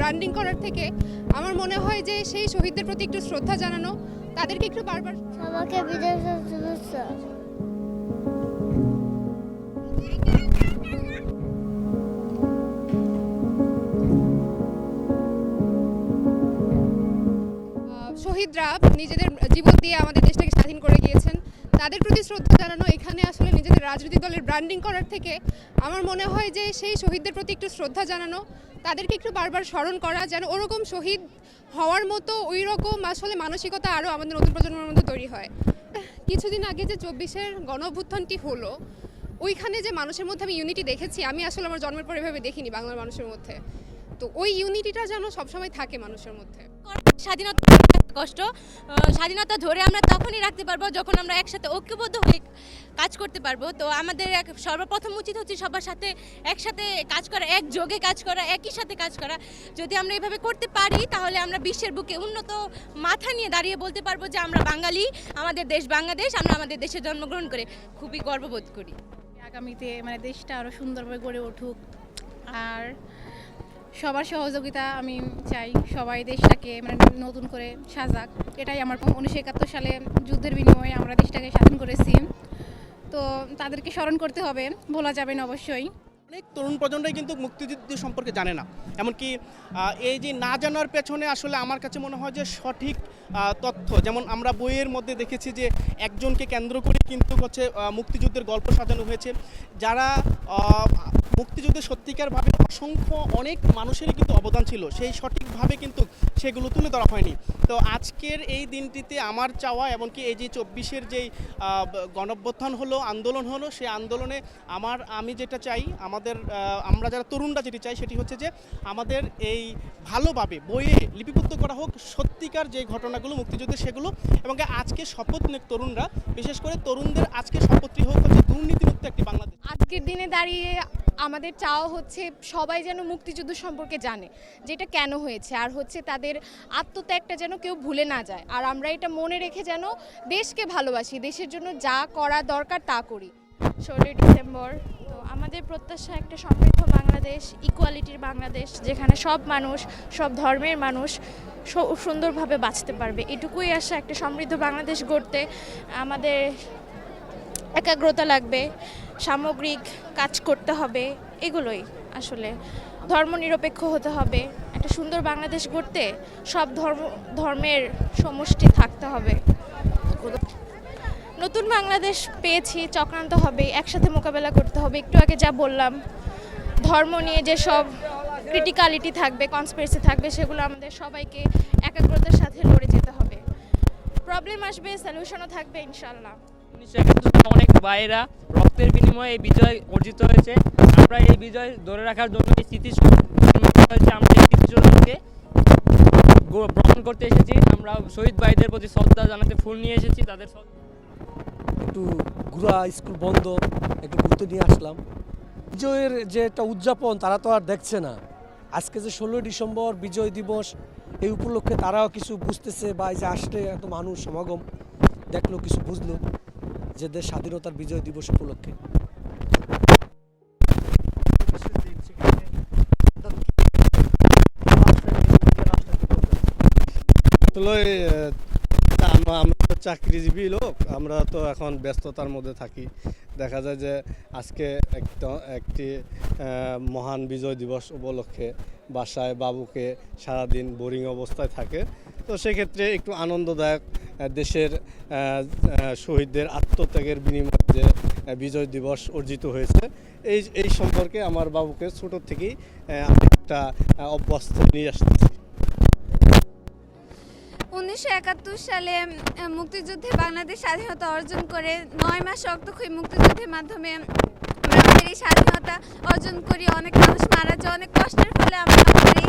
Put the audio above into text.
Branding করার থেকে আমার মনে হয় যে সেই শহীদদের প্রতি একটু শ্রদ্ধা জানানো, তাদেরকে একটু বারবার সবাইকে বিজয় শুভেচ্ছা। শহীদরা নিজেদের জীবন দিয়ে আমাদের দেশটাকে স্বাধীন করে গিয়েছেন, তাদের প্রতি শ্রদ্ধা জানানো এখানে আসলে নিজেদের রাজনৈতিক দলের ব্র্যান্ডিং করার থেকে আমার মনে হয় যে সেই শহীদদের প্রতি একটু শ্রদ্ধা জানানো, তাদেরকে একটু বারবার স্মরণ করা, যেন ওরকম শহীদ হওয়ার মতো ওই রকম আসলে মানসিকতা আরও আমাদের নতুন প্রজন্মের মধ্যে তৈরি হয়। কিছুদিন আগে যে 24-এর গণ অভ্যুত্থানটি হলো, ওইখানে যে মানুষের মধ্যে আমি ইউনিটি দেখেছি, আমি আসলে আমার জন্মের পরে এভাবে দেখিনি বাংলার মানুষের মধ্যে। তো ওই ইউনিটিটা যেন সবসময় থাকে মানুষের মধ্যে। স্বাধীনতা কষ্ট, স্বাধীনতা ধরে আমরা তখনই রাখতে পারবো যখন আমরা একসাথে ঐক্যবদ্ধ হয়ে কাজ করতে পারবো। তো আমাদের সর্বপ্রথম উচিত হচ্ছে সবার সাথে একসাথে কাজ করা, একযোগে কাজ করা, একই সাথে কাজ করা। যদি আমরা এভাবে করতে পারি তাহলে আমরা বিশ্বের বুকে উন্নত মাথা নিয়ে দাঁড়িয়ে বলতে পারবো যে আমরা বাঙালি, আমাদের দেশ বাংলাদেশ, আমরা আমাদের দেশে জন্মগ্রহণ করে খুবই গর্ববোধ করি। আগামীতে দেশটা আরও সুন্দরভাবে গড়ে উঠুক, আর সবার সহযোগিতা আমি চাই, সবাই দেশটাকে নতুন করে সাজাক। এটাই আমার 1971 সালে যুদ্ধের বিনিময়ে আমরা দেশটাকে স্বাধীন করেছি, তো তাদেরকে স্মরণ করতে হবে, ভোলা যাবে না অবশ্যই। অনেক তরুণ প্রজন্মই কিন্তু মুক্তিযুদ্ধ সম্পর্কে জানে না, এমনকি এই যে না জানার পেছনে আসলে আমার কাছে মনে হয় যে সঠিক তথ্য, যেমন আমরা বইয়ের মধ্যে দেখেছি যে একজনকে কেন্দ্র করে কিন্তু হচ্ছে মুক্তিযুদ্ধের গল্প সাজানো হয়েছে, যারা মুক্তিযুদ্ধে সত্যিকারভাবে অসংখ্য অনেক মানুষেরই কিন্তু অবদান ছিল, সেই সঠিকভাবে কিন্তু সেগুলো তুলে ধরা হয়নি। তো আজকের এই দিনটিতে আমার চাওয়া, এমনকি এই যে 24-এর যেই গণঅভ্যুত্থান হলো, আন্দোলন হলো, সেই আন্দোলনে আমি যেটা চাই, আমরা যারা তরুণরা যেটি চাই সেটি হচ্ছে যে আমাদের এই ভালোভাবে বইয়ে লিপিবদ্ধ করা হোক সত্যিকার যে ঘটনাগুলো মুক্তিযুদ্ধের, সেগুলো, এবং আজকে শপথ নেক তরুণরা, বিশেষ করে তরুণদের আজকে শপথটি হোক হচ্ছে দুর্নীতিমুক্ত একটি বাংলাদেশ। আজকের দিনে দাঁড়িয়ে আমাদের চাওয়া হচ্ছে সবাই যেন মুক্তিযুদ্ধ সম্পর্কে জানে, যেটা কেন হয়েছে, আর হচ্ছে তাদের আত্মত্যাগটা যেন কেউ ভুলে না যায়, আর আমরা এটা মনে রেখে যেন দেশকে ভালোবাসি, দেশের জন্য যা করা দরকার তা করি। 16 ডিসেম্বর, তো আমাদের প্রত্যাশা একটা সমৃদ্ধ বাংলাদেশ, ইকুয়ালিটির বাংলাদেশ, যেখানে সব মানুষ, সব ধর্মের মানুষ সুন্দরভাবে বাঁচতে পারবে। এটুকুই আশা, একটা সমৃদ্ধ বাংলাদেশ গড়তে আমাদের একাগ্রতা লাগবে, সামগ্রিক কাজ করতে হবে, এগুলোই আসলে। ধর্মনিরপেক্ষ হতে হবে, একটা সুন্দর বাংলাদেশ গড়তে সব ধর্মের সমষ্টি থাকতে হবে। নতুন বাংলাদেশ পেয়েছি, চক্রান্ত হবে, একসাথে মোকাবেলা করতে হবে। একটু আগে যা বললাম, ধর্ম নিয়ে যে সব ক্রিটিক্যালিটি থাকবে, কনস্পিরেসি থাকবে, সেগুলো আমাদের সবাইকে একাগ্রতার সাথে লড়ে যেতে হবে। প্রবলেম আসবে, সলিউশনও থাকবে ইনশাল্লাহ। 1971 অনেক ভাইয়েরা রক্তের বিনিময়ে এই বিজয় অর্জিত হয়েছে। আমরা এই বিজয় ধরে রাখার জন্য এই আমরা এই স্মৃতিচরণকে গ্রহণ করতে এসেছি। আমরা শহীদ ভাইদের প্রতি শ্রদ্ধা জানাতে ফুল নিয়ে এসেছি, তাদের একটু ঘোরা, স্কুল বন্ধ, একটু ঘুরতে নিয়ে আসলাম। বিজয়ের যে একটা উদযাপন তারা তো আর দেখছে না। আজকে যে 16 ডিসেম্বর বিজয় দিবস, এই উপলক্ষে তারাও কিছু বুঝতেছে, বা এই যে আসলে এত মানুষ সমাগম দেখলো, কিছু বুঝলো যে দেশ স্বাধীনতার বিজয় দিবস উপলক্ষে। আমরা তো চাকরিজীবী লোক, আমরা তো এখন ব্যস্ততার মধ্যে থাকি। দেখা যায় যে আজকে একটি মহান বিজয় দিবস উপলক্ষে বাসায় বাবুকে সারাদিন বোরিং অবস্থায় থাকে, তো সেক্ষেত্রে একটু আনন্দদায়ক দেশের শহীদদের আত্মত্যাগের বিনিময়ে যে বিজয় দিবস অর্জিত হয়েছে, এই সম্পর্কে আমার বাবুকে ছোটো থেকেই আমি একটা অভ্যস্ত নিয়ে আসতেছি। 1971 সালে মুক্তিযুদ্ধে বাংলাদেশ স্বাধীনতা অর্জন করে 9 মাস রক্তক্ষয়ী মুক্তিযুদ্ধের মাধ্যমে আমাদের এই স্বাধীনতা অর্জন করি। অনেক মানুষ মারা যায়, অনেক কষ্টের ফলে আমরা আমাদের এই